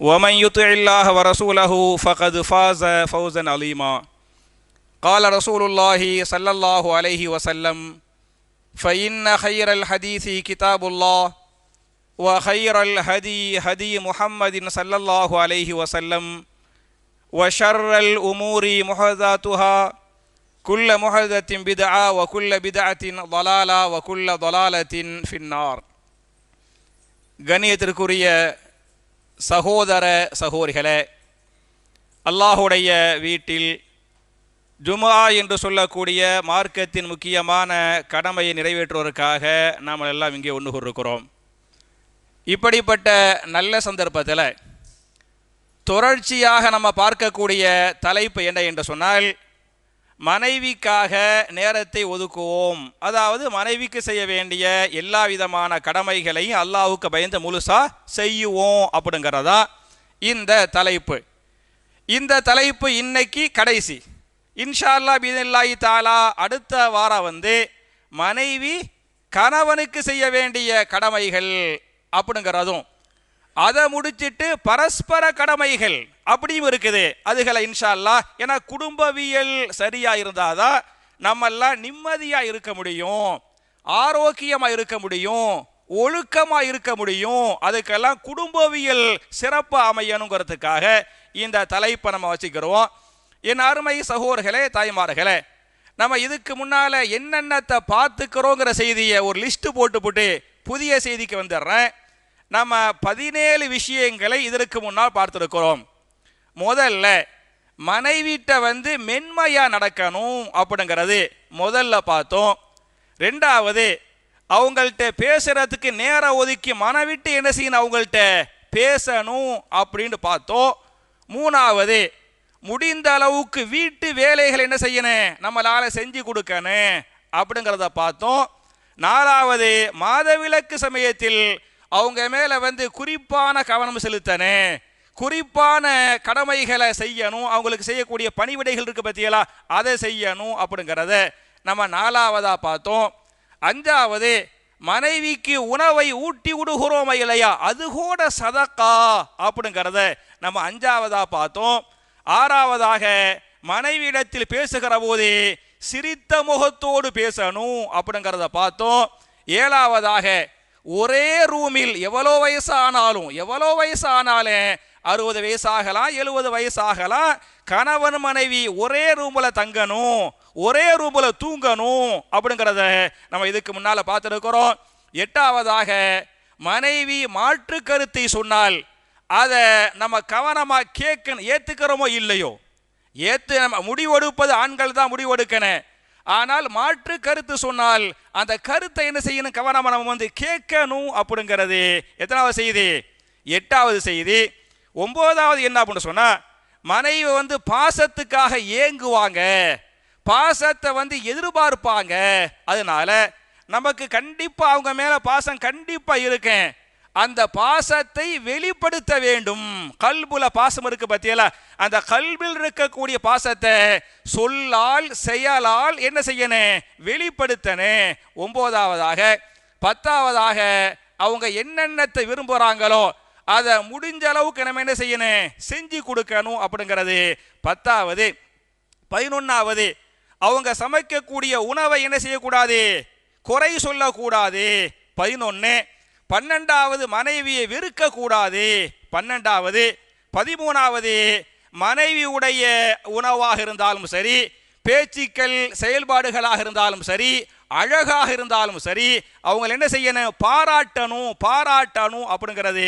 ومن يطع الله ورسوله فقد فاز فوزا عظيما. قال رسول الله صلى الله عليه وسلم: فإن خير الحديث كتاب الله وخير الهدي هدي محمد صلى الله عليه وسلم وشر الأمور محدثاتها كل محدثة بدعة وكل بدعة ضلالة وكل ضلالة في النار. கண்ணியத்திற்குரிய சகோதர சகோதரிகளே, அல்லாஹுடைய வீட்டில் ஜுமா என்று சொல்லக்கூடிய மார்க்கத்தின் முக்கியமான கடமையை நிறைவேற்றுவதற்காக நாம் எல்லாம் இங்கே ஒன்று கூறுகிறோம். இப்படிப்பட்ட நல்ல சந்தர்ப்பத்தில் தொடர்ச்சியாக நம்ம பார்க்கக்கூடிய தலைப்பு என்ன என்று சொன்னால், மனைவிக்காக நேரத்தை ஒதுக்குவோம். அதாவது மனைவிக்கு செய்ய வேண்டிய எல்லா விதமான கடமைகளையும் அல்லாஹ்வுக்கு பயந்து முழுசா செய்யுவோம் அப்படிங்கிறதா இந்த தலைப்பு. இந்த தலைப்பு இன்னைக்கு கடைசி. இன்ஷா அல்லாஹ் பிஇذنில்லாஹி தஆலா அடுத்த வாரம் மனைவி கணவனுக்கு செய்ய வேண்டிய கடமைகள் அப்படிங்கிறதும், அதை முடிச்சிட்டு பரஸ்பர கடமைகள் அப்படியும் இருக்குது. அதுகளை இன்ஷா அல்லாஹ், ஏன்னா குடும்பவியல் சரியா இருந்தாதான் நம்மெல்லாம் நிம்மதியா இருக்க முடியும், ஆரோக்கியமா இருக்க முடியும், ஒழுக்கமா இருக்க முடியும். அதுக்கெல்லாம் குடும்பவியல் சிறப்பு அமையணுங்கிறதுக்காக இந்த தலைப்பை நம்ம வச்சுக்கிறோம். என் அருமை சகோதரர்களே, தாய்மார்களே, நம்ம இதுக்கு முன்னால என்னென்னத்தை பார்த்துக்கிறோங்கிற செய்தியை ஒரு லிஸ்ட் போட்டு புதிய செய்திக்கு வந்துடுறேன். நம்ம 17 விஷயங்களை இதற்கு முன்னால் பார்த்துருக்கிறோம். முதல்ல மனைவிட்ட மென்மையா நடக்கணும் அப்படிங்கிறது முதல்ல பார்த்தோம். ரெண்டாவது, அவங்கள்ட்ட பேசுறதுக்கு நேரம் ஒதுக்கி மனவிட்டு என்ன செய்யணும், அவங்கள்ட்ட பேசணும் அப்படின்னு பார்த்தோம். மூணாவது, முடிந்த அளவுக்கு வீட்டு வேலைகள் என்ன செய்யணும், நம்மளால செஞ்சு கொடுக்கணும் அப்படிங்கிறத பார்த்தோம். நாலாவது, மாதவிலக்கு சமயத்தில் அவங்க மேல குறிப்பான கவனம் செலுத்தணும், குறிப்பான கடமைகளை செய்யணும், அவங்களுக்கு செய்யக்கூடிய பணிவிடைகள் இருக்கு பத்தியலா, அதை செய்யணும் அப்படிங்கிறத நம்ம நாலாவதா பார்த்தோம். அஞ்சாவது, மனைவிக்கு உணவை ஊட்டி விடுகிறோம் இல்லையா, அது கூட சதக்கா அப்படிங்கிறத நம்ம அஞ்சாவதா பார்த்தோம். ஆறாவதாக, மனைவியிடத்தில் பேசுகிற போது சிரித்த முகத்தோடு பேசணும் அப்படிங்கிறத பார்த்தோம். ஏழாவதாக, ஒரே ரூமில் எவ்வளோ வயசானாலும் 60 வயசாகலாம் 70 வயசாகலாம், கணவன் மனைவி ஒரே ரூமில் தங்கணும், ஒரே ரூமில் தூங்கணும் அப்படிங்கிறத நம்ம இதுக்கு முன்னால் பார்த்துருக்கிறோம். எட்டாவதாக, மனைவி மாற்று கருத்தை சொன்னால் அதை நம்ம கவனமாக கேட்கணும், ஏற்றுக்கிறோமோ இல்லையோ. நம்ம முடிவெடுப்பது ஆண்கள் தான் முடிவெடுக்கணும். ஆனால் மாற்று கருத்து சொன்னால் அந்த கருத்தை என்ன செய்யணும், கவனமாக நம்ம கேட்கணும் அப்படிங்கிறது எத்தனாவது செய்தி, எட்டாவது செய்தி. ஒன்பதாவது என்ன அப்படின்னு சொன்னா, மனைவி பாசத்துக்காக ஏங்குவாங்க, பாசத்தை எதிர்பார்ப்பாங்க. அதனால நமக்கு கண்டிப்பா அவங்க மேல பாசம் கண்டிப்பா இருக்கேன், அந்த பாசத்தை வெளிப்படுத்த வேண்டும். கல்புல பாசம் இருக்கு பத்தியல, அந்த கல்பில் இருக்கக்கூடிய பாசத்தை சொல்லால் செயலால் என்ன செய்யணும், வெளிப்படுத்தணும். ஒன்பதாவதாக, பத்தாவதாக, அவங்க என்னென்னத்தை விரும்புறாங்களோ அதை முடிஞ்ச அளவுக்கு நம்ம என்ன செய்யணும், செஞ்சு கொடுக்கணும் அப்படிங்கிறது பத்தாவது. 11வது, அவங்க சமைக்கக்கூடிய உணவை என்ன செய்யக்கூடாது, குறை சொல்லக்கூடாது. 11. 12வது, மனைவியை வெறுக்க கூடாது. 12வது. 13வது, மனைவியுடைய உணவாக இருந்தாலும் சரி, பேச்சுக்கள் செயல்பாடுகளாக இருந்தாலும் சரி, அழகாக இருந்தாலும் சரி, அவங்க என்ன செய்யணும், பாராட்டணும் அப்படிங்கிறது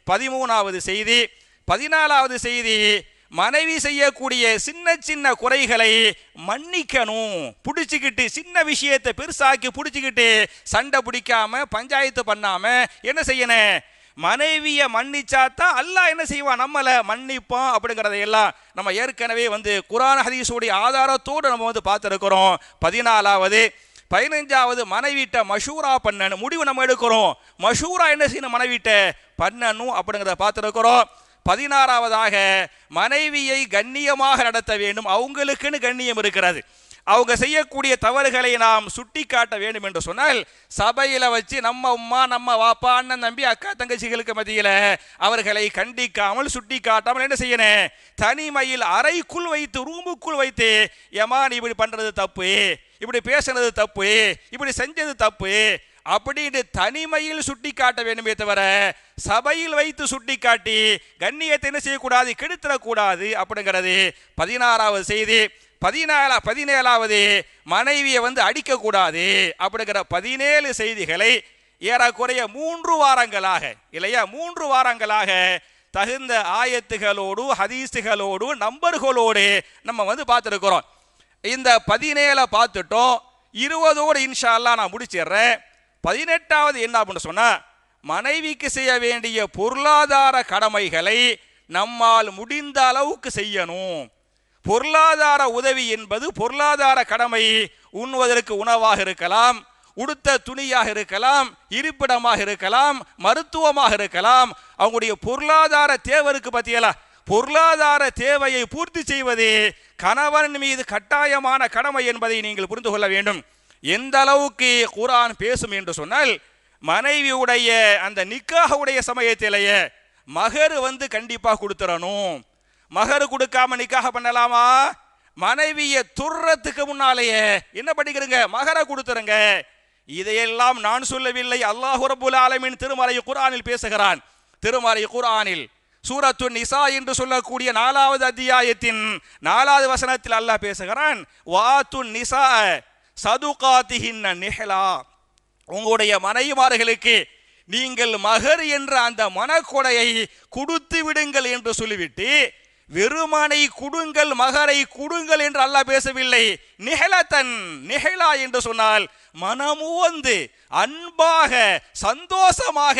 13வது செய்தி. 14வது செய்தி, மனைவி செய்யக்கூடிய சின்ன சின்ன குறைகளை மன்னிக்கணும். பிடிச்சிக்கிட்டு சின்ன விஷயத்தை பெருசாக்கி பிடிச்சிக்கிட்டு சண்டை பிடிக்காம பஞ்சாயத்து பண்ணாம என்ன செய்யணும், மனைவியை மன்னிச்சாத்தான் அல்லாஹ் என்ன செய்வான், நம்மளை மன்னிப்பான் அப்படிங்கிறதையெல்லாம் நம்ம ஏற்கனவே குர்ஆன் ஹதீஸுடைய ஆதாரத்தோடு நம்ம பார்த்துருக்கிறோம். 14வது. 15வது, மனைவிட்ட மஷூரா பண்ணணும், முடிவு நம்ம எடுக்கிறோம், மஷூரா என்ன செய்யணும், மனைவிட்ட பண்ணணும் அப்படிங்கிறத பார்த்துருக்கிறோம். 16வதாக, மனைவியை கண்ணியமாக நடத்த வேண்டும். அவங்களுக்குன்னு கண்ணியம் இருக்கிறது, அவங்க செய்யக்கூடிய தவறுகளை நாம் சுட்டி காட்ட வேண்டும் என்று சொன்னால் சபையில வச்சு நம்ம உம்மா நம்ம வாப்பா அண்ணன் தம்பி அக்கா தங்கச்சிகளுக்கு மத்தியில் அவர்களை கண்டிக்காமல் சுட்டி காட்டாமல் என்ன செய்யணும், தனிமையில் அறைக்குள் வைத்து ரூமுக்குள் வைத்து ஏமா நீ இப்படி பண்றது தப்பு, இப்படி பேசுனது தப்பு, இப்படி செஞ்சது தப்பு அப்படின்னு தனிமையில் சுட்டி காட்ட வேண்டுமே தவிர சபையில் வைத்து சுட்டி காட்டி கண்ணியத்தை என்ன செய்யக்கூடாது, கெடுத்துடக்கூடாது அப்படிங்கிறது 16வது செய்தி. 17வது மனைவியை அடிக்கக்கூடாது அப்படிங்கிற 17 செய்திகளை ஏறக்குறைய 3 வாரங்களாக இல்லையா 3 வாரங்களாக தகுந்த ஆயத்துகளோடு ஹதீஸுகளோடு நம்பர்களோடு நம்ம பார்த்துருக்கிறோம். இந்த 17 பார்த்துட்டோம். 20ஓடு இன்ஷா அல்லாஹ் நான் முடிச்சிடுறேன். 18வது என்ன அப்படின்னு சொன்னா, மனைவிக்கு செய்ய வேண்டிய பொருளாதார கடமைகளை நம்மால் முடிந்த அளவுக்கு செய்யணும். பொருளாதார உதவி என்பது பொருளாதார கடமை. உண்ணுவதற்கு உணவாக இருக்கலாம், உடுத்த துணியாக இருக்கலாம், இருப்பிடமாக இருக்கலாம், மருத்துவமாக இருக்கலாம். அவங்களுடைய பொருளாதார தேவைக்கு பத்தியலா பொருளாதார தேவையை பூர்த்தி செய்வது கணவன் மீது கட்டாயமான கடமை என்பதை நீங்கள் புரிந்து கொள்ள வேண்டும். எந்த அளவுக்கு குர்ஆன் பேசும் என்று சொன்னால், மனைவியுடைய அந்த நிக்காஹுடைய சமயத்திலேயே மகர் கண்டிப்பா கொடுத்துடணும். மகர் கொடுக்காம நிக்காக பண்ணலாமா? மனைவியை துர்றதுக்கு முன்னாலேயே என்ன பண்ணிக்கிறங்க, மகரை கொடுத்துருங்க. இதையெல்லாம் நான் சொல்லவில்லை, அல்லாஹ் ரப்புல் ஆலமீன் திருமறை குர்ஆனில் பேசுகிறான். திருமறை குர்ஆனில் சூரத்து நிசா என்று சொல்லக்கூடிய 4வது அத்தியாயத்தின் 4வது வசனத்தில் அல்லாஹ் பேசுகிறான், வாத்து நிசா சதுகாத்திஹின்ன நிஹ்லா, உங்களுடைய மனைவிமார்களுக்கு நீங்கள் மகர் என்ற அந்த மனக்கொடையை கொடுத்து விடுங்கள் என்று சொல்லிவிட்டு வெறுமனை கொடுங்கள், மகரை கொடுங்கள் என்று அல்லாஹ் பேசவில்லை. நிஹலத்தன், நிஹலா என்று சொன்னால் மனமுவந்து அன்பாக சந்தோஷமாக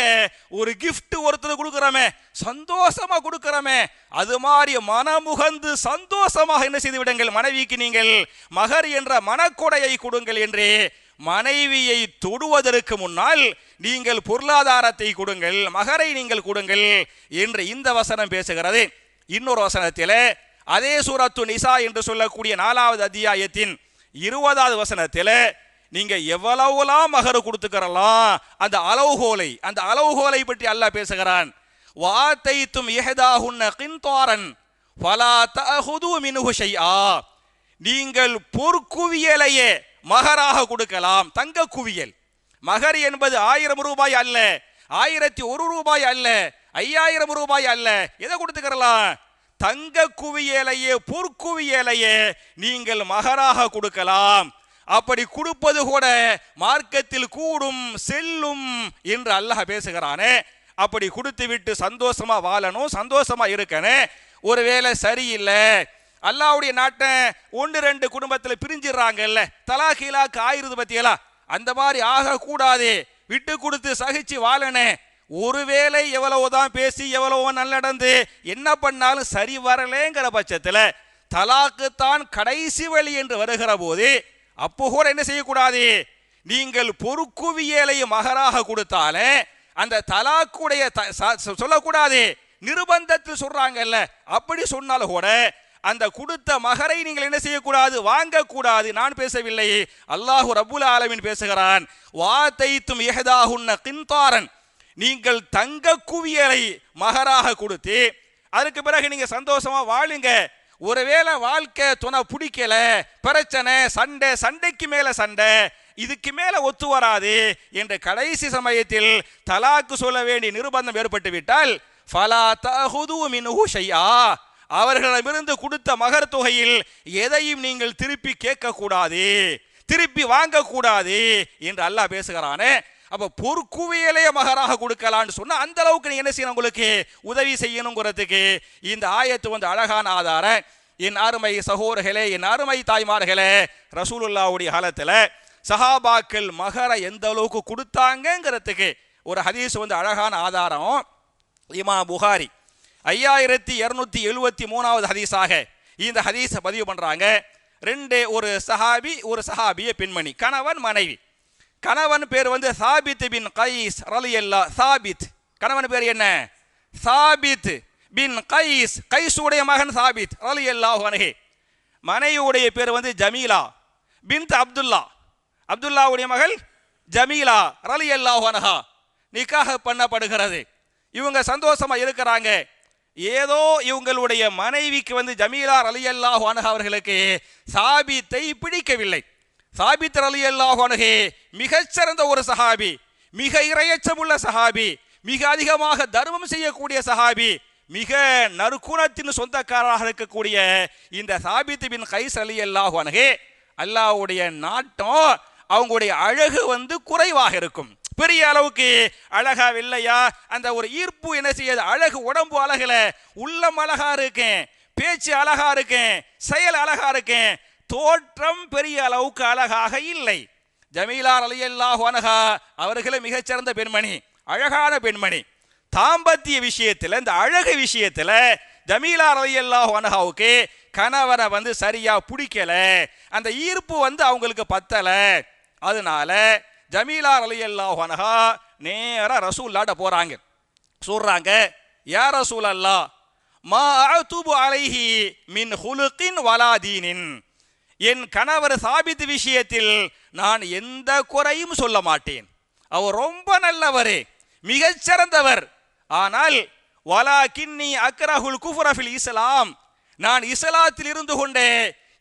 ஒரு கிஃப்ட் ஒருத்தர் கொடுக்கிறோமே, சந்தோஷமா கொடுக்கிறோமே, அது மாதிரி மனமுகந்து சந்தோஷமாக என்ன செய்து விடுங்கள், மனைவிக்கு நீங்கள் மகர் என்ற மனக்கொடையை கொடுங்கள் என்று மனைவியை தொடுவதற்கு முன்னால் நீங்கள் பொருளாதாரத்தை கொடுங்கள், மகரை நீங்கள் கொடுங்கள் என்று இந்த வசனம் பேசுகிறது. இன்னொரு வசனத்தில் அதே சூரத்து நிசா என்று சொல்லக்கூடிய 4வது அத்தியாயத்தின் 20வது வசனத்தில் நீங்க எவ்வளவுலாம் மகர் கொடுத்துக்கிறலாம் அந்த அளவுகோலை பற்றி அல்லாஹ் பேசுகிறான். வாத்தைத்தும் இஹ்தாஹுன்ன கின்தாரன் ஃபலா தஅஹுது மின்ஹு ஷைஆ, நீங்கள் பொற்குவியலையே மகராக கொடுக்கலாம். தங்க குவியல் மகர் என்பது 1000 ரூபாய் அல்ல, 1001 ரூபாய் அல்ல, 5000 ரூபாய் அல்ல. எதை கொடுத்துக்கிறலாம்? தங்க குவியலையே பொற்குவியலையே நீங்கள் மகராக கொடுக்கலாம். அப்படி கொடுப்பது கூட மார்க்கத்தில் கூடும் செல்லும் என்று அல்லாஹ் பேசுகிறானே. அப்படி கொடுத்து விட்டு சந்தோஷமா வாழணும், சந்தோஷமா இருக்கணும். ஒருவேளை சரியில்லை, அல்லாஹ்வுடைய நாட்டை 1-2 குடும்பத்தில் பிரிஞ்சிடறாங்கல்ல, தலாகிலாக்கு ஆயிருது பத்தியலா, அந்த மாதிரி ஆகக்கூடாது. விட்டு கொடுத்து சகிச்சு வாழணும். ஒருவேளை எவ்வளவுதான் பேசி எவ்வளவோ நல்லடந்து என்ன பண்ணாலும் சரி வரலேங்கிற பட்சத்தில் தலாக்கு தான் கடைசி வழி என்று வருகிற போது அப்போ கூட என்ன செய்யக்கூடாது, நீங்கள் பொறுக்குவியலை மகராக கொடுத்தாலே அந்த தலாக்குடைய சொல்லக்கூடாது. நிர்பந்தத்தில் சொல்றாங்கல்ல, அப்படி சொன்னாலும் கூட அந்த கொடுத்த மகரை நீங்கள் என்ன செய்யக்கூடாது, வாங்கக்கூடாது. நான் பேசவில்லை, அல்லாஹ் ரப்புல் ஆலமீன் பேசுகிறான். வாத்தைத்தும் இஹ்தாஹுன்ன கின்தாரன், நீங்கள் தங்க குவியலை மகராக கொடுத்து அதுக்கு பிறகு நீங்க சந்தோஷமா வாழுங்க. ஒருவேளை வாழ்க்கை துணை பிடிக்கல, பிரச்சனை, சண்டைக்கு மேல சண்டை, இதுக்கு மேல ஒத்து வராது என்ற கடைசி சமயத்தில் தலாக்கு சொல்ல வேண்டிய நிர்பந்தம் ஏற்பட்டு விட்டால் ஃபலா தஅஹுது மின்ஹு ஷைஆ, அவர்களிடமிருந்து கொடுத்த மகர் தொகையில் எதையும் நீங்கள் திருப்பி கேட்கக்கூடாது, திருப்பி வாங்கக்கூடாது என்று அல்லாஹ் பேசுகிறானே. அப்ப பொற்குவியலைய மகராக கொடுக்கலான்னு சொன்னா அந்த அளவுக்கு நீங்க என்ன செய்யணும், உங்களுக்கு உதவி செய்யணுங்கிறதுக்கு இந்த ஆயத்து அழகான ஆதாரம். என் அருமை சகோதரர்களே, என் அருமை தாய்மார்களே, ரசூலுல்லாஹ்வுடைய காலத்துல சஹாபாக்கள் மகரை எந்த அளவுக்கு கொடுத்தாங்கிறதுக்கு ஒரு ஹதீஸ் அழகான ஆதாரம். இமாம் புகாரி 5273வது ஹதீஸாக இந்த ஹதீஸை பதிவு பண்றாங்க. ஒரு சஹாபி, ஒரு சஹாபிய பெண்மணி, கணவன் மனைவி. கணவன் பேர் சாபித் பின் கைஸ் ரலியல்லாஹ். சாபித் கணவன் பேர் என்ன? சாபித் பின் கைஸ், கைஸுடைய மகன் சாபித் ரலியல்லாஹு அன்ஹு. மனைவியுடைய பேர் ஜமீலா பின்த் அப்துல்லா, அப்துல்லாவுடைய மகள் ஜமீலா ரலியல்லாஹு அன்ஹா நிக்காஹ் பண்ணப்படுகிறது. இவங்க சந்தோஷமா இருக்கிறாங்க. ஏதோ இவங்களுடைய மனைவிக்கு ஜமீலா ரலியல்லாஹு அன்ஹா அவர்களுக்கு சாபித்தை பிடிக்கவில்லை. சாபித் ரலியல்லாஹு அன்ஹு மிகச்சிறந்த ஒரு சஹாபி, மிக இறையச்சமுள்ள சஹாபி, மிக அதிகமாக தர்மம் செய்யக்கூடிய சஹாபி, மிக நற்குணத்தின் சொந்தக்காரராக இருக்கக்கூடிய இந்த சாபித் பின் கைஸ் ரலியல்லாஹு அன்ஹு அல்லாஹ்வுடைய நாட்டம் அவங்களுடைய அழகு குறைவாக இருக்கும். பெரிய அளவுக்கு அழகா இல்லையா, அந்த ஒரு ஈர்ப்பு என்ன செய்யாது, அழகு உடம்பு அழகுல உள்ளம் அழகா இருக்கேன், பேச்சு அழகா இருக்கேன், செயல் அழகா இருக்கேன், தோற்றம் பெரிய அளவுக்கு அழகாக இல்லை. ஜமீலா ரலியல்லாஹு அன்ஹா அவர்களும் மிகச்சிறந்த பெண்மணி, அழகான பெண்மணி. தாம்பத்திய விஷயத்துல, இந்த அழகு விஷயத்துல ஜமீலா ரலியல்லாஹு அன்ஹாவுக்கு கணவனை சரியா பிடிக்கல, அந்த ஈர்ப்பு அவங்களுக்கு பத்தல. அதனால ஜமீலா ரலியல்லாஹு அன்ஹா நேரா ரசூலுல்லாஹ்ட்ட போறாங்க. சொல்றாங்க, யா ரசூலல்லாஹ், மா அஅதுபு அலைஹி மின் ஹுலுகின் வலா தீனின். என் கணவர் சாபித் விஷயத்தில் நான் எந்த குறையும் சொல்ல மாட்டேன். அவர் ரொம்ப நல்லவர், மிகச்சிறந்தவர். ஆனால் வலாகின்னி அக்ரஹுல் குஃப்ர ஃபில் இஸ்லாம், நான் இஸ்லாத்தில் இருந்து கொண்டே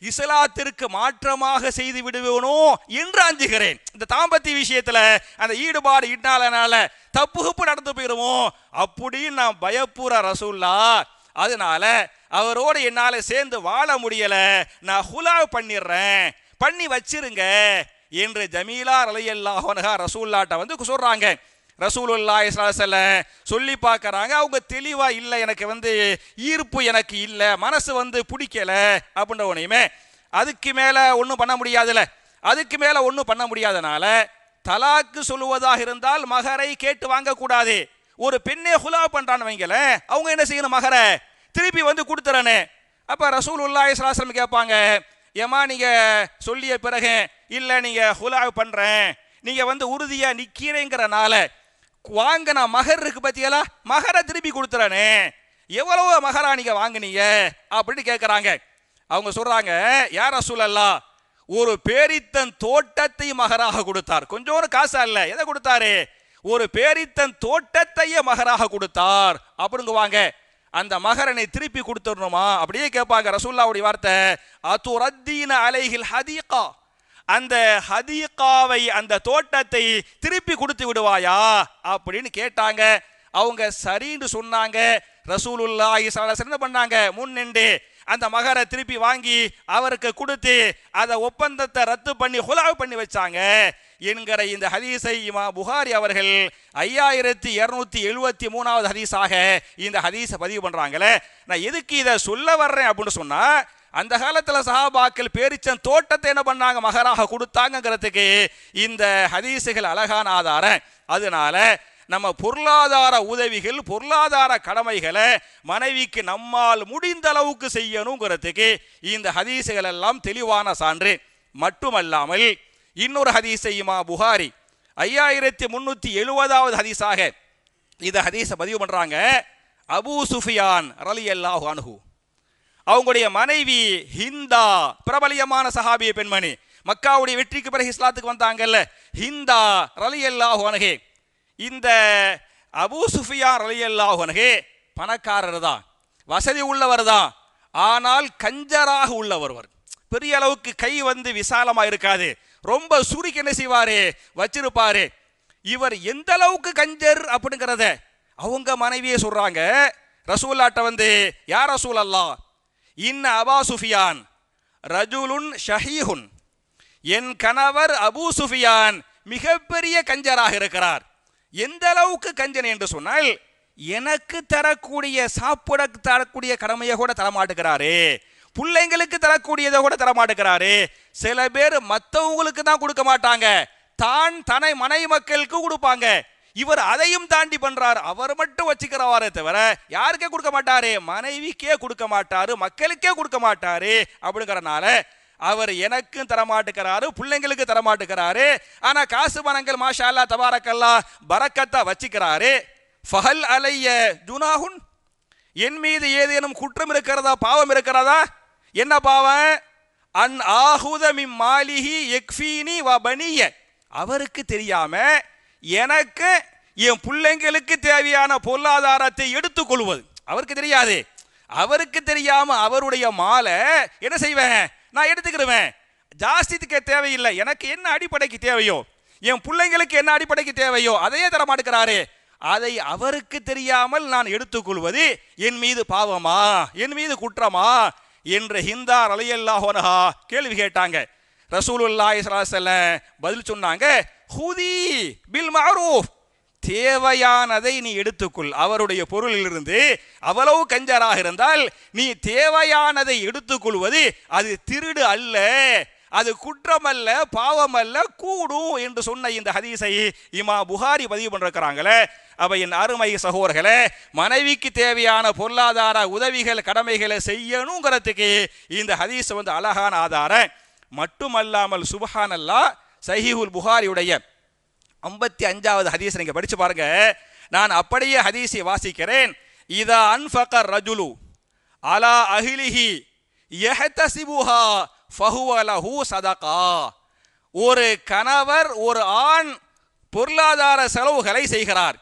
இஸ்லாத்திற்கு மாற்றமாக செய்து விடுவேனோ என்று அஞ்சுகிறேன். இந்த தாம்பத்திய விஷயத்துல அந்த ஈடுபாடு இட்டாலனால தப்பு நடந்து போயிருமோ அப்படின்னு நான் பயப்புற ரசூல்லா. அதனால அவரோடு என்னால சேர்ந்து வாழ முடியல, நான் ஹுலா பண்ணிடுறேன், பண்ணி வச்சிருங்க என்று ஜமீலா ரலியல்லாஹு அன்ஹா ரசூலுல்லாஹ்ட்ட சொல்றாங்க. ரசூலுல்லாஹி ஸல்லல்லாஹு அலைஹி வஸல்லம் சொல்லி பார்க்கறாங்க, அவங்க தெளிவா இல்லை, எனக்கு ஈர்ப்பு எனக்கு இல்லை, மனசு பிடிக்கல அப்படின்ற உடனேயுமே அதுக்கு மேல ஒன்றும் பண்ண முடியாதுல்ல. அதுக்கு மேல ஒன்றும் பண்ண முடியாதனால தலாக்கு சொல்லுவதாக இருந்தால் மகரை கேட்டு வாங்கக்கூடாது. ஒரு பெண்ணே ஹுலா பண்றான்னு வைங்கல, அவங்க என்ன செய்யணும், மகரை திருப்பி கொடுத்துறனே. அப்ப ரசூலுல்லாஹி ஸல்லல்லாஹு அலைஹி வஸல்லம் கேட்பாங்க, ஏமா நீங்க சொல்லிய பிறகு இல்ல நீங்க ஹுலா பண்றேன், நீங்க உறுதியா நிக்கிறேங்கிறனால வாங்க நான் மகர் இருக்கு பத்தியலா, மகரை திருப்பி கொடுத்துறனே, எவ்வளவு மகரா நீங்க வாங்குனீங்க அப்படின்னு கேட்கறாங்க. அவங்க சொல்றாங்க, யா ரசூலல்லாஹ், ஒரு பேரித்தன் தோட்டத்தை மகராக கொடுத்தார். கொஞ்சோண்டு காசா இல்ல, எதை கொடுத்தாரு, ஒரு பேரித்தன் தோட்டத்தையே மகராக கொடுத்தார் அப்படிங்குவாங்க. அந்த மகரனை திருப்பி கொடுத்துடணுமா அப்படியே கேட்பாங்க. ரசூலுல்லாஹ்வுடைய வார்த்தை, அதுரத்தீன அலைஹில் ஹதீகா, அந்த ஹதீகாவை அந்த தோட்டத்தை திருப்பி கொடுத்து விடுவாயா அப்படின்னு கேட்டாங்க. அவங்க சரின்னு சொன்னாங்க. ரசூலுல்லாஹி ஸல்லல்லாஹு அலைஹி வஸல்லம் என்ன பண்ணாங்க, முன் நின்று அந்த மகரை திருப்பி வாங்கி அவருக்கு கொடுத்து அதை ஒப்பந்தத்தை ரத்து பண்ணி ஹுலாவு பண்ணி வச்சாங்க என்கிற இந்த ஹதீஸை இமாம் புகாரி அவர்கள் 5273வது ஹதீஸாக இந்த ஹதீஸை பதிவு பண்றாங்களே. நான் எதுக்கு இதை சொல்ல வர்றேன் அப்படின்னு சொன்னா, அந்த காலத்துல சஹாபாக்கள் பேரிச்சன் தோட்டத்தை என்ன பண்ணாங்க, மகராக கொடுத்தாங்கிறதுக்கு இந்த ஹதீஸுகள் அழகான ஆதாரம். அதனால நம்ம பொருளாதார உதவிகள், பொருளாதார கடமைகளை மனைவிக்கு நம்மால் முடிந்த அளவுக்கு செய்யணுங்கிறதுக்கு இந்த ஹதீஸுகள் எல்லாம் தெளிவான சான்று. மட்டுமல்லாமல் இன்னொரு ஹதீஸை இமாம் புகாரி 5370வது ஹதீஸாக இந்த ஹதீஸை பதிவு பண்றாங்க. அபூ சுஃபியான் ரலியல்லாஹு அன்ஹு, அவங்களுடைய மனைவி ஹிந்தா, பிரபலியமான சஹாபிய பெண்மணி, மக்காவுடைய வெற்றிக்கு பிறகு இஸ்லாத்துக்கு வந்தாங்கல்ல, ஹிந்தா ரலியல்லாஹு அன்ஹு. இந்த அபூ சுஃபியான் ரலியல்லாஹு அன்ஹு பணக்காரர் தான், வசதி உள்ளவர் தான், ஆனால் கஞ்சராக உள்ளவர். பெரிய அளவுக்கு கை விசாலமா இருக்காது, ரொம்ப சுருக்கி என்ன செய்வாரு, வச்சிருப்பாரு. இவர் எந்த அளவுக்கு கஞ்சர் அப்படிங்கிறத அவங்க மனைவியே சொல்றாங்க. ரசூலுல்லாஹ்ட்ட யா ரசூலல்லாஹ், இன்ன அபா சுஃபியான் ரஜுலுன் ஷஹீஹுன், என் கணவர் அபூ சுஃபியான் மிகப்பெரிய கஞ்சராக இருக்கிறார். எந்த அளவுக்கு கஞ்சன் என்று சொன்னால், எனக்கு தரக்கூடிய சாப்பிட தரக்கூடிய கடமையை கூட தரமாட்டுக்கிறாரு, பிள்ளைங்களுக்கு தரக்கூடியதை கூட தரமாட்டுக்கிறாரு. சில பேர் மற்றவங்களுக்கு தான் கொடுக்க மாட்டாங்க, தான் தன்னை மனை மக்களுக்கு கொடுப்பாங்க. இவர் அதையும் தாண்டி பண்றார். அவர் மட்டும் வச்சுக்கிறவாரே தவிர யாருக்கே கொடுக்க மாட்டாரு, மனைவிக்கே கொடுக்க மாட்டாரு, மக்களுக்கே கொடுக்க மாட்டாரு. அப்படிங்கிறனால அவர் எனக்கும் தரமாட்டுக்கிறாரு, பிள்ளைங்களுக்கு தரமாட்டுக்கிறாரு. ஆனா காசு பணங்கள் மாஷா அல்லாஹ் தபாரக்கல்லா பரக்கத்தா வச்சுக்கிறாரு. ஃபஹல் அலைய ஜுனாஹுன், என் மீது ஏதேனும் குற்றம் இருக்கிறதா, பாவம் இருக்கிறதா? என்ன பாவம்? அன் ஆஹுத மின் மாலிஹி யக்ஃபீனி வ பனிய, அவருக்கு தெரியாம எனக்கு என் பிள்ளைங்களுக்கு தேவையான பொருளாதாரத்தை எடுத்துக்கொள்வது அவருக்கு தெரியாது. அவருக்கு தெரியாம அவருடைய மாலை என்ன செய்வேன், நான் எடுத்துக்கிடுவேன். ஜாஸ்திக்கு தேவையில்லை, எனக்கு என்ன அடிப்படைக்கு தேவையோ, என் பிள்ளைங்களுக்கு என்ன அடிப்படைக்கு தேவையோ அதையே தர மாட்டேங்கிறாரு. அதை அவருக்கு தெரியாமல் நான் எடுத்துக்கொள்வது என் மீது பாவமா, என் மீது குற்றமா என்று ஹிந்தா ரலியல்லாஹு அன்ஹா கேள்வி கேட்டாங்க. ரசூலுல்லாஹி ஸல்லல்லாஹு அலைஹி வஸல்லம் பதில் சொன்னாங்க, ஹுதி பில் மஅரூஃப், தேவையானதை நீ எடுத்துக்கொள். அவருடைய பொருளிலிருந்து அவ்வளவு கஞ்சராக இருந்தால் நீ தேவையானதை எடுத்துக்கொள்வது அது திருடு அல்ல, அது குற்றம் அல்ல, பாவம் அல்ல, கூடும் என்று சொன்ன இந்த ஹதீஸை இமாம் புகாரி பதிவு பண்ணிருக்கிறாங்களே. அப்ப என் அருமை சகோதரர்களே, மனைவிக்கு தேவையான பொருளாதார உதவிகள் கடமைகளை செய்யணுங்கிறதுக்கு இந்த ஹதீஸ் அழகான ஆதாரம். மட்டுமல்லாமல் சுப்ஹானல்லாஹ், சஹீஹுல் புகாரியுடைய 55வது ஹதீஸ் நீங்க படிச்சு பாருங்க. நான் அப்படியே ஹதீஸை வாசிக்கிறேன். இதா அன்ஃபக ரஜுலு அலா அஹ்லிஹி யஹ்தஸிபுஹா ஃபஹுவ லஹு ஸதகா, ஒரு கணவர் ஒரு ஆண் பொருளாதார செலவுகளை செய்கிறார்.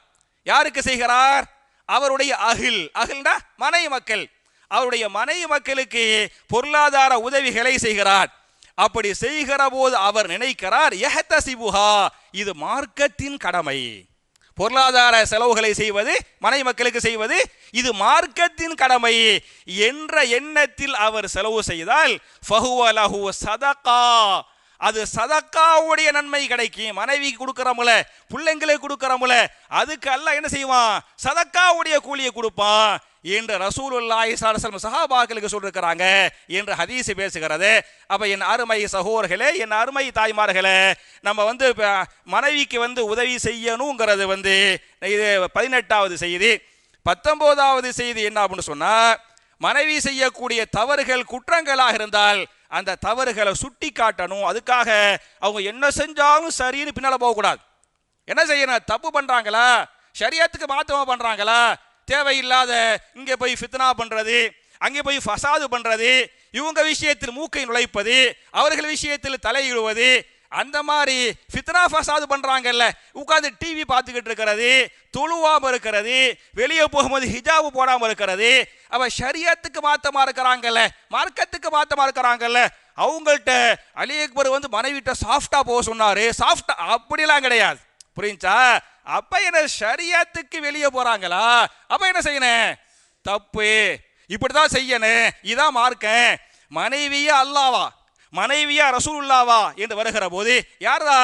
யாருக்கு செய்கிறார்? அவருடைய அகில்னா மனைவி மக்கள், அவருடைய மனைவி மக்களுக்கு பொருளாதார உதவிகளை செய்கிறார். அப்படி செய்கிற போது அவர் நினைக்கிறார், யஹ்தஸிபுஹா, இது மார்க்கத்தின் கடமை. பொருளாதார செலவுகளை செய்வது, மனைவி மக்களுக்கு செய்வது இது மார்க்கத்தின் கடமை என்ற எண்ணத்தில் அவர் செலவு செய்தால் ஃபஹுவ லஹு ஸதகா, அது சதக்காவுடைய நன்மை கிடைக்கும். மனைவி கொடுக்கறமுல, பிள்ளைங்களுக்கு கொடுக்கறமுல, அதுக்கு அல்லாஹ் என்ன செய்வான், சதக்காவுடைய கூலியை கொடுப்பான் என்று ரசூலுல்லாஹி ஸல்லல்லாஹு அலைஹி வஸல்லம் சஹாபாக்களுக்கு சொல்லிருக்கிறாங்க என்று ஹதீஸ் பேசுகிறது. அப்ப என் அருமை சகோதரர்களே, என் அருமை தாய்மார்களே, நம்ம மனைவிக்கு உதவி செய்யணுங்கிறது இது 18வது செய்தி. 19வது செய்தி என்ன அப்படின்னு சொன்னா, மனைவி செய்யக்கூடிய தவறுகள் குற்றங்களாக இருந்தால் அந்த தவறுகளை சுட்டி காட்டணும். அதுக்காக அவங்க என்ன செஞ்சாலும் சரின்னு பின்னால போகக்கூடாது. என்ன செய்யணும், தப்பு பண்றாங்களா, ஷரியத்துக்கு மாத்தமா பண்றாங்களா, தேவையில்லாத இங்கே போய் ஃபித்னா பண்றது, அங்கே போய் ஃபசாது பண்றது, இவங்க விஷயத்தில் மூக்கை நுழைப்பது, அவர்கள் விஷயத்தில் தலையிடுவது, அந்த மாதிரி ஃபித்னா ஃபசாது பண்றாங்கல்ல, உட்கார்ந்து டிவி பார்த்துக்கிட்டு இருக்கிறது, தொழுவாம இருக்கிறது, வெளியே போகும்போது ஹிஜாபு போடாம இருக்கிறது, அவ ஷரியத்துக்கு மாத்தமா இருக்கிறாங்கல்ல, மார்க்கத்துக்கு மாத்தமா இருக்கிறாங்கல்ல, அவங்கள்ட்ட அலி அக்பர் மனைவிட்ட சாஃப்டா போக சொன்னாரு. சாஃப்டா அப்படிலாம் கிடையாது, புரிஞ்சா? அப்ப என்ன ஷரியத்துக்கு வெளியே போறாங்களா, அப்ப என்ன செய்யணும், தப்பு, இப்படிதான் செய்யணும், இதான் மார்க்கம். மனைவியா அல்லாவா, மனைவியா ரசூலுல்லாவா என்று வருகிற போது யாரா,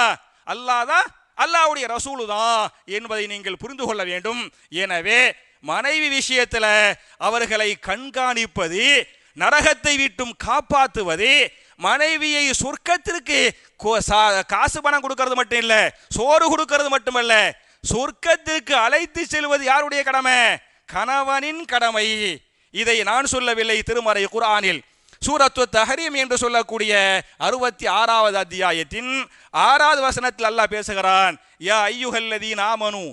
அல்லாஹ்தான், அல்லாஹ்வுடைய ரசூலு தான் என்பதை நீங்கள் புரிந்து கொள்ள வேண்டும். எனவே மனைவி விஷயத்தில் அவர்களை கண்காணிப்பது, நரகத்தை விட்டும் காப்பாற்றுவது, மனைவியை சொர்க்கத்திற்கு காசு பணம் கொடுக்கிறது மட்டும் இல்ல, சோறு கொடுக்கிறது மட்டுமல்ல, சொர்க்கத்திற்கு அழைத்து செல்வது யாருடைய கடமை, கணவனின் கடமை. இதை நான் சொல்லவில்லை, திருமறை குர்ஆனில் சூரத்து தஹரீம் என்று சொல்லக்கூடிய 66வது அத்தியாயத்தின் 6வது வசனத்தில் அல்லாஹ் பேசுகிறான், யா அய்யுஹல்லதீன ஆமனு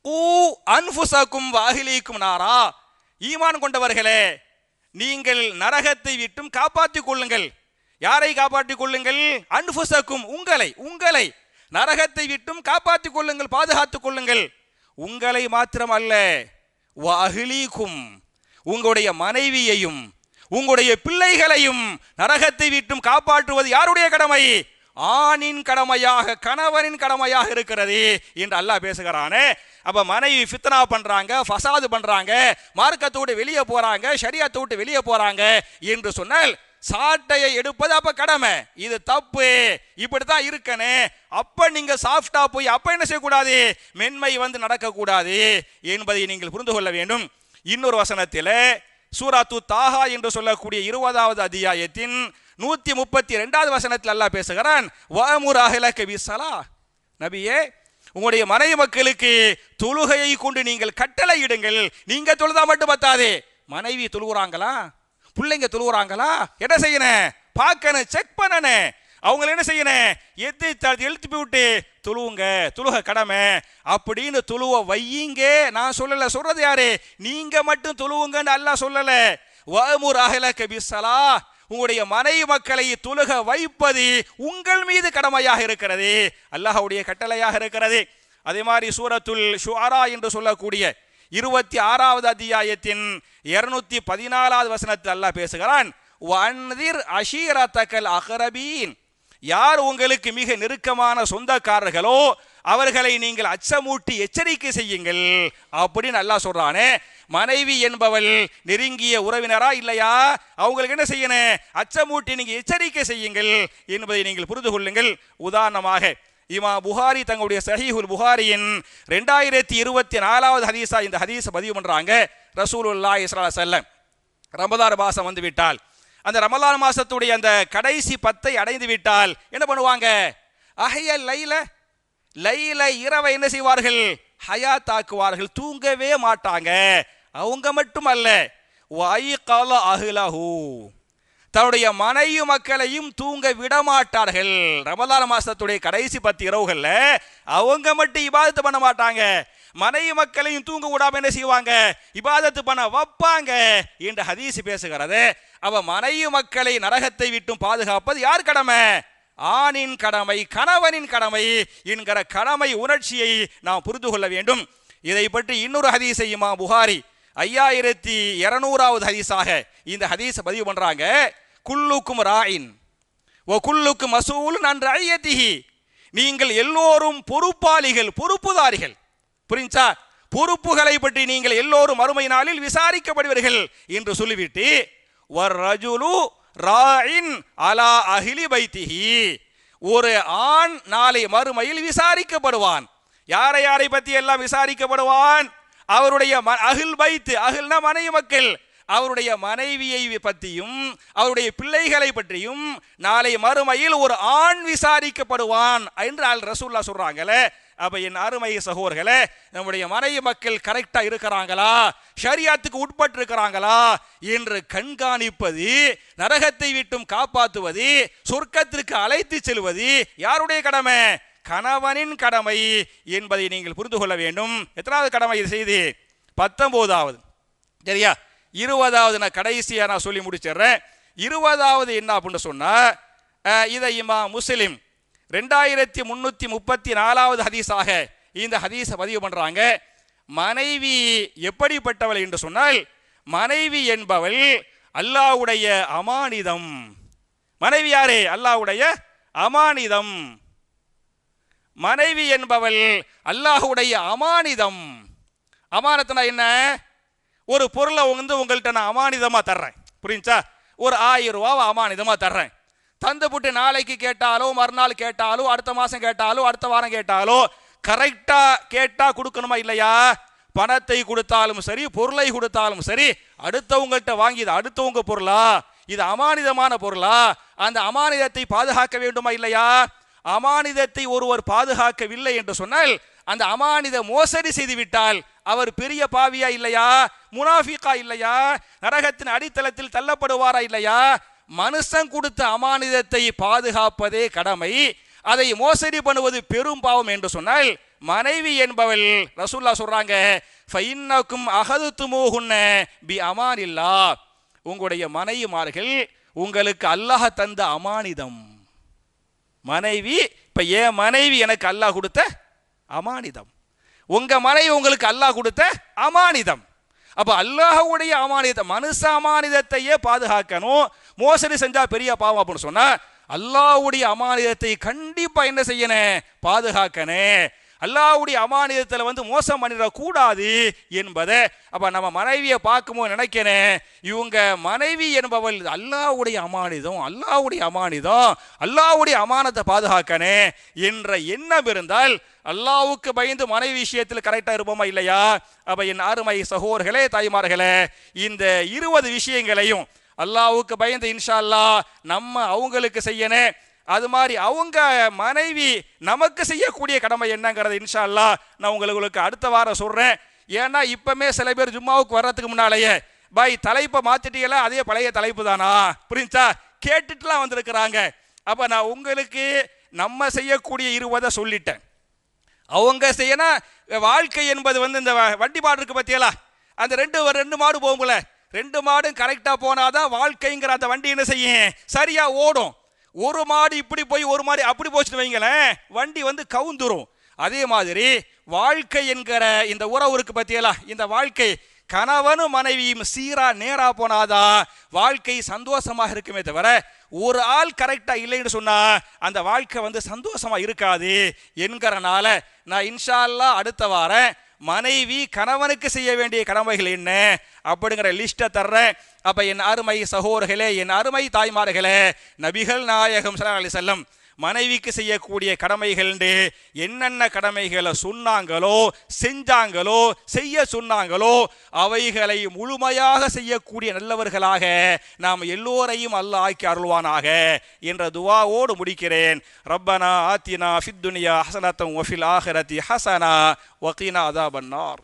கூ அன்ஃபுஸக்கும் வ அஹ்லீக்கும் நாரா, ஈமான் கொண்டவர்களே நீங்கள் நரகத்தை விட்டும் காப்பாற்றிக் கொள்ளுங்கள். யாரை காப்பாற்றிக் கொள்ளுங்கள், அன்ஃபுஸக்கும், உங்களை நரகத்தை விட்டும் காப்பாற்றிக் கொள்ளுங்கள், பாதுகாத்துக் கொள்ளுங்கள். உங்களை மாத்திரம் அல்ல, வ அஹ்லீக்கும், உங்களுடைய மனைவியையும் உங்களுடைய பிள்ளைகளையும் நரகத்தை விட்டும் காப்பாற்றுவது யாருடைய கடமை, ஆணின் கடமையாக, கணவனின் கடமையாக இருக்கிறது என்று அல்லாஹ் பேசுகிறானே. அப்ப மனைவி ஃபித்னா பண்றாங்க, ஃபசாது பண்றாங்க, மார்க்கத்தை விட்டு வெளியே போறாங்க, ஷரியத்தை விட்டு வெளியே போறாங்க என்று சொன்னால் சாட்டையை எடுப்பது அப்ப கடமை, இது தப்பு, இப்படித்தான் இருக்கணும். அப்ப நீங்க சாஃப்டா போய் அப்ப என்ன செய்யக்கூடாது, மென்மை நடக்கக்கூடாது என்பதை நீங்கள் புரிந்து கொள்ள வேண்டும். இன்னொரு வசனத்தில் சூரத்து தாஹா என்று சொல்லக்கூடிய 20வது அத்தியாயத்தின் 132வது வசனத்தில் அல்லாஹ் பேசுகிறான், வஅமுர் அஹ்லக பிஸ்ஸலாஹ், நபியே உங்களுடைய மனைவி மக்களுக்கு தொழுகையை கொண்டு நீங்கள் கட்டளை இடுங்கள். நீங்க தொழுதா மட்டும் பத்தாது, மனைவி தொழுகிறாங்களா, பிள்ளைங்க தொழுகிறாங்களா, என்ன செய்யணும், பார்க்கணும், செக் பண்ணணும். அவங்களை என்ன செய்யணும், எழுத்து விட்டு தொழுவுங்க, தொழுக கடமை அப்படின்னு தொழுவ வையுங்க. நான் சொல்லல, சொல்றது யாரு, நீங்க மட்டும் தொழுவுங்கன்னு அல்லாஹ் சொல்லல. வஅமுர் அஹ்லக பிஸ்ஸலாஹ், உங்களுடைய மனைவி மக்களை தொழுக வைப்பது உங்கள் மீது கடமையாக இருக்கிறது, அல்லாஹ்வுடைய கட்டளையாக இருக்கிறது. அதே மாதிரி சூரத்துல் ஷுஆரா என்று சொல்லக்கூடிய 26வது அத்தியாயத்தின் 214வது வசனத்தில் அல்லாஹ் பேசுகிறான், வன்திர் அஷீரத்தக்கல் அக்ரபீன், யார் உங்களுக்கு மிக நெருக்கமான சொந்தக்காரர்களோ அவர்களை நீங்கள் அச்சமூட்டி எச்சரிக்கை செய்யுங்கள் அப்படின்னு அல்லாஹ் சொல்றானே. மனைவி என்பவள் நெருங்கிய உறவினரா இல்லையா? அவங்களுக்கு என்ன செய்யணும்? அச்சமூட்டி நீங்க எச்சரிக்கை செய்யுங்கள் என்பதை நீங்கள் புரிந்து கொள்ளுங்கள். உதாரணமாக இமாம் புகாரி தங்களுடைய சஹீஹுல் புகாரியின் 2024வது ஹதீஸா இந்த ஹதீஸை பதிவு பண்றாங்க. ரசூலுல்லாஹி ஸல்லல்லாஹு அலைஹி வஸல்லம் ரமலான் மாசம் வந்து விட்டால், அந்த ரமலான் மாசத்துடைய அந்த கடைசி 10ஐ அடைந்து விட்டால் என்ன பண்ணுவாங்க? அஹ்யல் லைல இரவை என்ன செய்வார்கள்? ஹயாத்தாக்குவார்கள், தூங்கவே மாட்டாங்க. அவங்க மட்டுமல்ல, வைகல அஹ்லஹு, தன்னுடைய மனைவி மக்களையும் தூங்க விட மாட்டார்கள். ரமலான் மாசத்துடைய கடைசி 10 இரவுகள்ல அவங்க மட்டும் இபாதத்து பண்ண மாட்டாங்க, மனைவி மக்களையும் தூங்க விடாம என்ன செய்வாங்க? இபாதத்து பண்ண வைப்பாங்க என்று ஹதீஸ் பேசுகிறது. அவ மனைவி மக்களை நரகத்தை விட்டும் பாதுகாப்பது யார் கடமை? ஆணின் கடமை, கணவனின் கடமை என்கிற கடமை உணர்ச்சியை நாம் புரிந்து கொள்ள வேண்டும். இதை பற்றி இன்னொரு ஹதீஸை இமாம் புகாரி 5200வது ஹதீஸாக இந்த ஹதீஸை பதிவு பண்றாங்க. குல்லுக்கும் ராயின் வ குல்லுக்கும் மஸ்ஊலுன் அன் ரஅய்யதிஹி, நீங்கள் எல்லோரும் பொறுப்பாளிகள், பொறுப்புதாரிகள். புரிஞ்சா? பொறுப்புகளை பற்றி நீங்கள் எல்லோரும் மறுமை நாளில் விசாரிக்கப்படுவீர்கள் என்று சொல்லிவிட்டு, வர்ரஜுலு ராயின் அலா அஹ்லி பைத்திஹி, ஒரு ஆண் நாளை மறுமையில் விசாரிக்கப்படுவான். யாரை யாரை பற்றி எல்லாம் விசாரிக்கப்படுவான்? அவருடைய அஹ்ல் பைத், அஹ்ல்னா மனைவி மக்கள், அவருடைய மனைவியை பற்றியும் அவருடைய பிள்ளைகளை பற்றியும் நாளை மறுமையில் ஒரு ஆண் விசாரிக்கப்படுவான் என்று அல் ரசூலுல்லாஹ் சொல்றாங்களே. அப்ப என் அருமை சகோதரர்களே, நம்முடைய மனைவி மக்கள் கரெக்டா இருக்கிறாங்களா, ஷரியத்துக்கு உட்பட்டு இருக்கிறாங்களா என்று கண்காணிப்பது, நரகத்தை விட்டும் காப்பாற்றுவது, சொர்க்கத்திற்கு அழைத்து செல்வது யாருடைய கடமை? கணவனின் கடமை என்பதை நீங்கள் புரிந்து கொள்ள வேண்டும். எத்தனாவது கடமை இது செய்து? 19வது. சரியா? 20வது நான் கடைசியா நான் சொல்லி முடிச்சிடுறேன். 20வது என்ன அப்படின்னு சொன்னா, இதை இமாம் முஸ்லிம் 2334வது ஹதீஸாக இந்த ஹதீஸை பதிவு பண்றாங்க. மனைவி எப்படிப்பட்டவள் என்று சொன்னால், மனைவி என்பவள் அல்லாஹ்வுடைய அமானிதம். மனைவி யாரே? அல்லாஹ்வுடைய அமானிதம். மனைவி என்பவள் அல்லாஹ்வுடைய அமானிதம். அமானத்துனா என்ன? ஒரு பொருளை உங்கள்கிட்ட நான் அமானிதமா தர்றேன், புரிஞ்சா? ஒரு 1000 ரூபாவை அமானிதமா தர்றேன். தந்துபுட்டு நாளைக்கு கேட்டாலோ, மறுநாள் கேட்டாலோ, அடுத்த மாசம் கேட்டாலோ, அடுத்த வாரம் கேட்டாலோ கரெக்டா கேட்டா கொடுக்கணுமா இல்லையா? பணத்தை கொடுத்தாலும் சரி, பொருளை கொடுத்தாலும் சரி, அடுத்தவங்கள்ட்ட வாங்கி இது அடுத்தவங்க பொருளா, இது அமானிதமான பொருளா, அந்த அமானிதத்தை பாதுகாக்க வேண்டுமா இல்லையா? அமானிதத்தை ஒருவர் பாதுகாக்கவில்லை என்று சொன்னால், அந்த அமானித மோசடி செய்து விட்டால் அவர் பெரிய பாவியா இல்லையா? முனாஃபிகா இல்லையா? நரகத்தின் அடித்தளத்தில் தள்ளப்படுவாரா இல்லையா? மனுஷன் கொடுத்த அமானிதத்தை பாதுகாப்பதே கடமை, அதை மோசடி பண்ணுவது பெரும் பாவம் என்று சொன்னால், மனைவி என்பவள் ரசூலுல்லாஹ் சொல்றாங்க, ஃபைன்னக்கும் அஹதுதுமூஹுன்ன பி அமானில்லாஹ், உங்களுடைய மனைவிமார்கள் உங்களுக்கு அல்லாஹ் தந்த அமானிதம். மனைவி, இப்ப என் மனைவி எனக்கு அல்லாஹ் கொடுத்த அமானிதம், உங்க மனைவி உங்களுக்கு அல்லாஹ் கொடுத்த அமானிதம். அப்ப அல்லாஹ்வுடைய அமானிதம், மனுஷ அமானிதத்தையே பாதுகாக்கணும். மோசடி செஞ்சா பெரிய பாவம் அப்படின்னு சொன்னா, அல்லாஹ்வுடைய அமானிதத்தை கண்டிப்பா என்ன செய்யணும்? பாதுகாக்கணும். அல்லாஹ்வுடைய அமானிதத்தில் மோசம் பண்ணிடக்கூடாது என்பதை அப்ப நம்ம மனைவியை பார்க்கும்போது நினைக்கிறேன், இவங்க மனைவி என்பவள் அல்லாஹ்வுடைய அமானிதம், அல்லாஹ்வுடைய அமானிதம், அல்லாஹ்வுடைய அமானத்தை பாதுகாக்கணும் என்ற எண்ணம் இருந்தால் அல்லாஹ்வுக்கு பயந்து மனைவி விஷயத்தில் கரெக்டா இருப்போமா இல்லையா? அப்ப என் அருமை சகோதரர்களே, தாய்மார்களே, இந்த 20 விஷயங்களையும் அல்லாஹ்வுக்கு பயந்து இன்ஷா அல்லாஹ் நம்ம அவங்களுக்கு செய்யணும். அது மாதிரி அவங்க மனைவி நமக்கு செய்யக்கூடிய கடமை என்னங்கிறது இன்ஷா அல்லாஹ் நான் உங்களுக்கு அடுத்த வாரம் சொல்றேன். ஏன்னா இப்பமே சில பேர் ஜும்மாவுக்கு வர்றதுக்கு முன்னாலேயே பாய் தலைப்பை மாத்திட்டீங்களா, அதே பழைய தலைப்பு தானா, புரிஞ்சா, கேட்டுட்டுலாம் வந்திருக்கிறாங்க. அப்ப நான் உங்களுக்கு நம்ம செய்யக்கூடிய 20 சொல்லிட்டேன். அவங்க செய்யணும். வாழ்க்கை என்பது இந்த வண்டி மாடு இருக்கு பத்தியலா, அந்த ரெண்டு மாடு போகும்ல, 2 மாடும் கரெக்டாக போனாதான் வாழ்க்கைங்கிற அந்த வண்டி என்ன செய்யும், சரியா ஓடும். ஒரு மாடு இப்படி போய் ஒரு மாடு அப்படி போச்சுன்னு வைங்களேன், வண்டி வந்து கவுந்துரும். அதே மாதிரி வாழ்க்கை என்கிற இந்த உறவு இருக்கு பத்தியலா, இந்த வாழ்க்கை கணவனும் மனைவியும் சீரா நேரா போனாதான் வாழ்க்கை சந்தோஷமாக இருக்குமே தவிர, ஒரு ஆள் கரெக்டா இல்லைன்னு சொன்னா அந்த வாழ்க்கை வந்து சந்தோஷமா இருக்காது என்கிறனால நான் இன்ஷா அல்லாஹ் அடுத்த வாரம் மனைவி கணவனுக்கு செய்ய வேண்டிய கடமைகள் என்ன அப்படிங்கிற லிஸ்ட்டை தர்றேன். அப்ப என் அருமை சகோதரர்களே, என் அருமை தாய்மார்களே, நபிகள் நாயகம் ஸல்லல்லாஹு அலைஹி வஸல்லம் மனைவிக்கு செய்யக்கூடிய கடமைகள் என்னென்ன கடமைகளை சொன்னாங்களோ, செஞ்சாங்களோ, செய்ய சொன்னாங்களோ அவைகளை முழுமையாக செய்யக்கூடிய நல்லவர்களாக நாம் எல்லோரையும் அல்லாஹ் ஆக்கி அருள்வானாக என்ற துஆவோடு முடிக்கிறேன். ரப்பனா ஆத்தினா ஃபித் துன்யா ஹஸனத்தன் வ ஃபில் ஆখিরাতি ஹஸனா வ கீனா அஸாபன்னார்.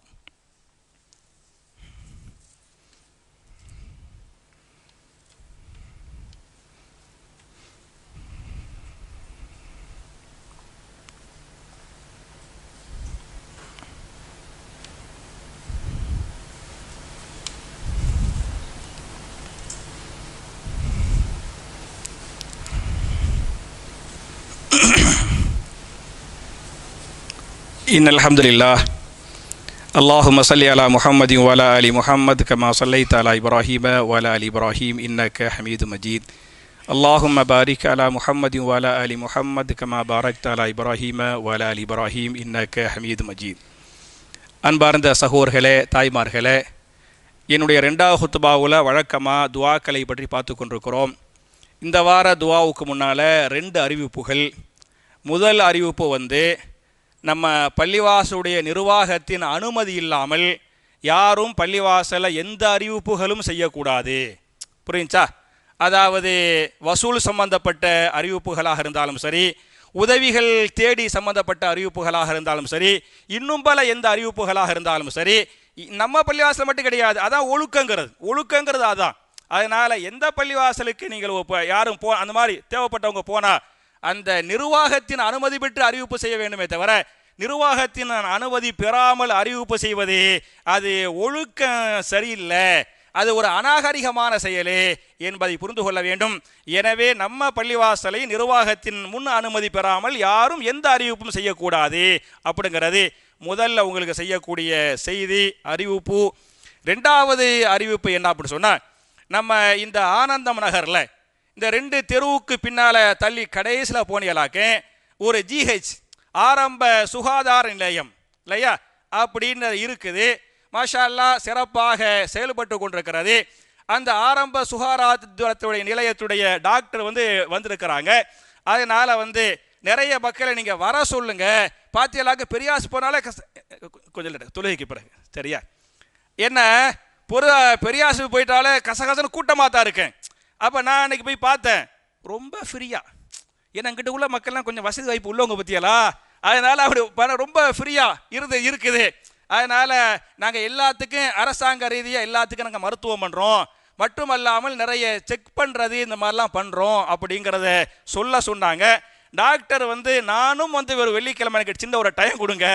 إن الحمد لله اللهم صل على محمد وعلى آل محمد كما صليت على إبراهيم وعلى آل إبراهيم إنك حميد مجيد اللهم بارك على محمد وعلى آل محمد كما باركت على إبراهيم وعلى آل إبراهيم إنك حميد مجيد. அன்பார்ந்த சகோதரர்களே, தாய்மார்களே, என்னுடைய 2வது ஹுத்பாவில் வழக்கமாக துஆக்களை பற்றி பார்த்து கொண்டிருக்கிறோம். இந்த வார துஆவுக்கு முன்னால் 2 அறிவிப்புகள். முதல் அறிவிப்பு வந்து நம்ம பள்ளிவாசலுடைய நிர்வாகத்தின் அனுமதி இல்லாமல் யாரும் பள்ளிவாசலில் எந்த அறிவிப்புகளும் செய்யக்கூடாது. புரியுச்சா? அதாவது வசூல் சம்பந்தப்பட்ட அறிவிப்புகளாக இருந்தாலும் சரி, உதவிகள் தேடி சம்பந்தப்பட்ட அறிவிப்புகளாக இருந்தாலும் சரி, இன்னும் பல எந்த அறிவிப்புகளாக இருந்தாலும் சரி, நம்ம பள்ளிவாசல் மட்டும் கிடையாது. அதான் ஒழுக்கங்கிறது அதான். அதனால் எந்த பள்ளிவாசலுக்கு நீங்கள் யாரும் அந்த மாதிரி தேவைப்பட்டவங்க போனால் அந்த நிர்வாகத்தின் அனுமதி பெற்று அறிவிப்பு செய்ய வேண்டுமே தவிர, நிர்வாகத்தின் அனுமதி பெறாமல் அறிவிப்பு செய்வது அது ஒழுக்கம் சரியில்லை, அது ஒரு அநாகரிகமான செயலே என்பதை புரிந்து கொள்ள வேண்டும். எனவே நம்ம பள்ளிவாசலை நிர்வாகத்தின் முன் அனுமதி பெறாமல் யாரும் எந்த அறிவிப்பும் செய்யக்கூடாது அப்படிங்கிறது முதல்ல உங்களுக்கு செய்யக்கூடிய செய்தி அறிவிப்பு. 2வது அறிவிப்பு என்ன அப்படின்னு சொன்னால், நம்ம இந்த ஆனந்தம் நகரில் இந்த 2 தெருவுக்கு பின்னால் தள்ளி கடைசியில் போனியலாக்க ஒரு ஜிஹெச் ஆரம்ப சுகாதார நிலையம் இல்லையா அப்படின்னு இருக்குது. மாஷா அல்லாஹ் சிறப்பாக செயல்பட்டு கொண்டிருக்கிறது. அந்த ஆரம்ப சுகாதாரத்துடைய நிலையத்துடைய டாக்டர் வந்திருக்கிறாங்க. அதனால் நிறைய மக்களை நீங்கள் வர சொல்லுங்க. பாத்தியலாக்க பெரியாசு போனாலே கொஞ்சம் தொழுகைக்கு பிறகு சரியா, என்ன பெரியாசு போயிட்டாலே கசகசன்னு கூட்டமாக தான் இருக்கேன். அப்போ நான் அன்றைக்கி போய் பார்த்தேன், ரொம்ப ஃப்ரீயாக, ஏன்னா அங்கிட்ட உள்ள மக்கள்லாம் கொஞ்சம் வசதி வாய்ப்பு உள்ளவங்க பற்றியலா, அதனால் அப்படி ரொம்ப ஃப்ரீயாக இருக்குது. அதனால் நாங்கள் எல்லாத்துக்கும் அரசாங்க ரீதியாக எல்லாத்துக்கும் நாங்கள் மருத்துவம் பண்ணுறோம், மட்டுமல்லாமல் நிறைய செக் பண்ணுறது இந்த மாதிரிலாம் பண்ணுறோம் அப்படிங்கிறத சொன்னாங்க. டாக்டர் நானும் ஒரு வெள்ளிக்கிழமை எனக்கு சின்ன ஒரு டைம் கொடுங்க,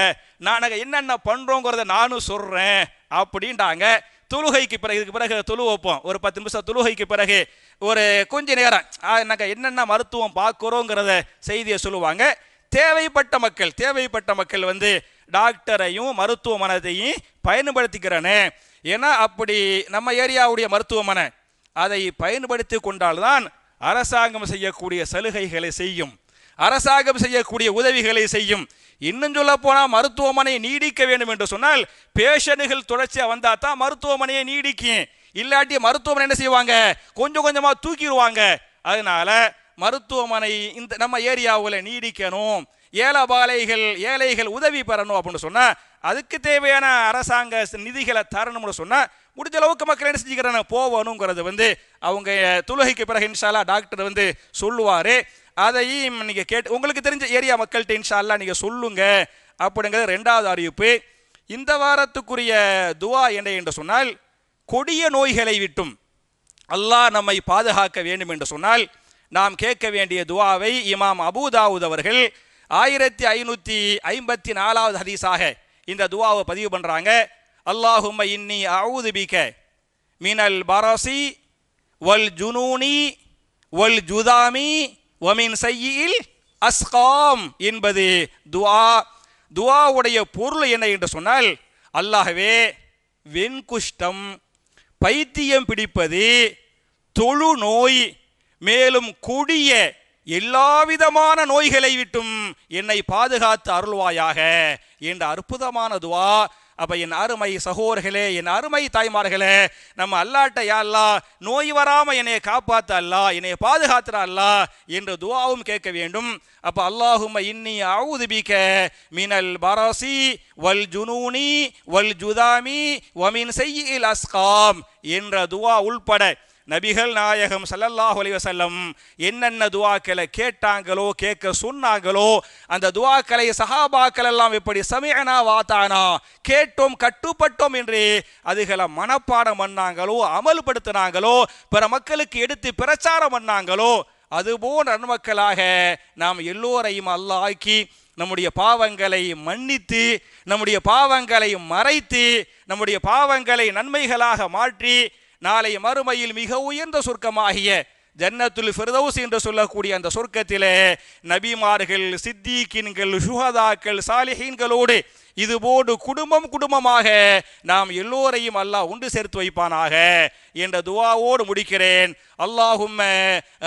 நாங்கள் என்னென்ன பண்ணுறோங்கிறத நானும் சொல்கிறேன் அப்படின்ட்டாங்க. தொழுகைக்கு பிறகு இதுக்கு பிறகு தொழு வைப்போம், ஒரு 10 நிமிஷம் தொழுகைக்கு பிறகு ஒரு கொஞ்ச நேரம் நாங்கள் என்னென்ன மருத்துவம் பார்க்குறோங்கிறத செய்தியை சொல்லுவாங்க. தேவைப்பட்ட மக்கள் டாக்டரையும் மருத்துவமனையையும் பயன்படுத்திக்கிறனே. ஏன்னா அப்படி நம்ம ஏரியாவுடைய மருத்துவமனை அதை பயன்படுத்தி கொண்டால்தான் அரசாங்கம் செய்யக்கூடிய சலுகைகளை செய்யும், அரசாங்கம் செய்யக்கூடிய உதவிகளை செய்யும். இன்னும் சொல்ல போனால் மருத்துவமனையை நீடிக்க வேண்டும் என்று சொன்னால் பேஷண்ட்டுகள் தொடர்ச்சியாக வந்தால் தான் மருத்துவமனையை நீடிக்கும். இல்லாட்டி மருத்துவமனை என்ன செய்வாங்க, கொஞ்சம் கொஞ்சமாக தூக்கிடுவாங்க. அதனால மருத்துவமனை இந்த நம்ம ஏரியாவில் நீடிக்கணும், ஏழைகள் உதவி பெறணும் அப்படின்னு சொன்னால் அதுக்கு தேவையான அரசாங்க நிதிகளை தரணும்னு சொன்னால் முடிஞ்ச அளவுக்கு மக்கள் என்ன செஞ்சுக்கிறாங்க போகணுங்கிறது அவங்க தொழுகைக்கு பிறகு இன்ஷா அல்லாஹ் டாக்டர் சொல்லுவார். அதையும் நீங்கள் கேட்டு உங்களுக்கு தெரிஞ்ச ஏரியா மக்கள்கிட்ட இன்ஷா அல்லாஹ் நீங்கள் சொல்லுங்க அப்படிங்கிறது 2வது அறிவிப்பு. இந்த வாரத்துக்குரிய துஆ என்ன என்று சொன்னால், கொடிய நோய்களை விட்டும் அல்லாஹ் நம்மை பாதுகாக்க வேண்டும் என்று சொன்னால் நாம் கேட்க வேண்டிய துஆவை இமாம் அபூதாவூத் அவர்கள் 1554வது ஹதீஸாக இந்த துஆவை பதிவு பண்ணுறாங்க. அல்லாஹும்ம இன்னி அஊது பிக மினல் பரசி வல் ஜுனூனி வல் ஜுதாமி வமின் சையில் அஸ்காம் என்பது துஆ. துஆவுடைய பொருள் என்ன என்று சொன்னால், அல்லாஹ்வே வெண்குஷ்டம், பைத்தியம் பிடிப்பது, தொழு நோய், மேலும் கொடிய எல்லாவிதமான நோய்களை விட்டும் என்னை பாதுகாத்து அருள்வாயாக என்ற அற்புதமான துஆ. அப்ப என் அருமை சகோதரர்களே, என் அருமை தாய்மார்களே, நம்ம அல்லாஹ்ட்ட யா அல்லாஹ் நோய் வராம என்னை காப்பாத்த அல்லாஹ், என்னை பாதுகாத்துற அல்லாஹ் என்ற துஆவும் கேட்க வேண்டும். அப்ப அல்லாஹும்ம இன்னி அஊது பிக மினல் பரசி வல் ஜுனூனி வல் ஜுதாமி வமின் சய்யில் அஸ்காம் என்ற துஆ உள்பட நபிகள் நாயகம் ஸல்லல்லாஹு அலைஹி வஸல்லம் என்னென்ன துஆக்களை கேட்டாங்களோ, கேட்க சொன்னாங்களோ, அந்த துஆக்களை சஹாபாக்கள் எல்லாம் எப்படி சமிஅனா வாதானா, கேட்டோம் கட்டுப்பட்டோம் என்று அதுகளை மனப்பாடம் பண்ணாங்களோ, அமல்படுத்தினாங்களோ, பிற மக்களுக்கு எடுத்து பிரச்சாரம் பண்ணாங்களோ, அதுபோல் நன்மக்களாக நாம் எல்லோரையும் அல்லாஹ் ஆக்கி நம்முடைய பாவங்களை மன்னித்து, நம்முடைய பாவங்களை மறைத்து, நம்முடைய பாவங்களை நன்மைகளாக மாற்றி நாளை மறுமையில் மிக உயர்ந்த சொர்க்கமாகிய ஜன்னத்துல் ஃபிர்தௌஸ் என்று சொல்லக்கூடிய அந்த சொர்க்கத்திலே நபிமார்கள், சித்தீக்கின்கள், சுஹதாக்கள், சாலிஹீன்களோடு இதுபோடு குடும்பம் குடும்பமாக நாம் எல்லோரையும் அல்லாஹ் உண்டு சேர்த்து வைப்பானாக என்ற துஆவோடு முடிக்கிறேன். அல்லாஹும்ம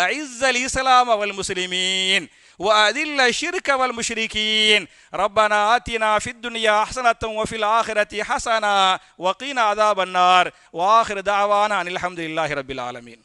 அஇஸ்ஸல் இஸ்லாம வல் முஸ்லிமீன் وأذل الشرك والمشركين ربنا آتنا في الدنيا حسنة وفي الآخرة حسنة وقنا عذاب النار وآخر دعوانا أن الحمد لله رب العالمين.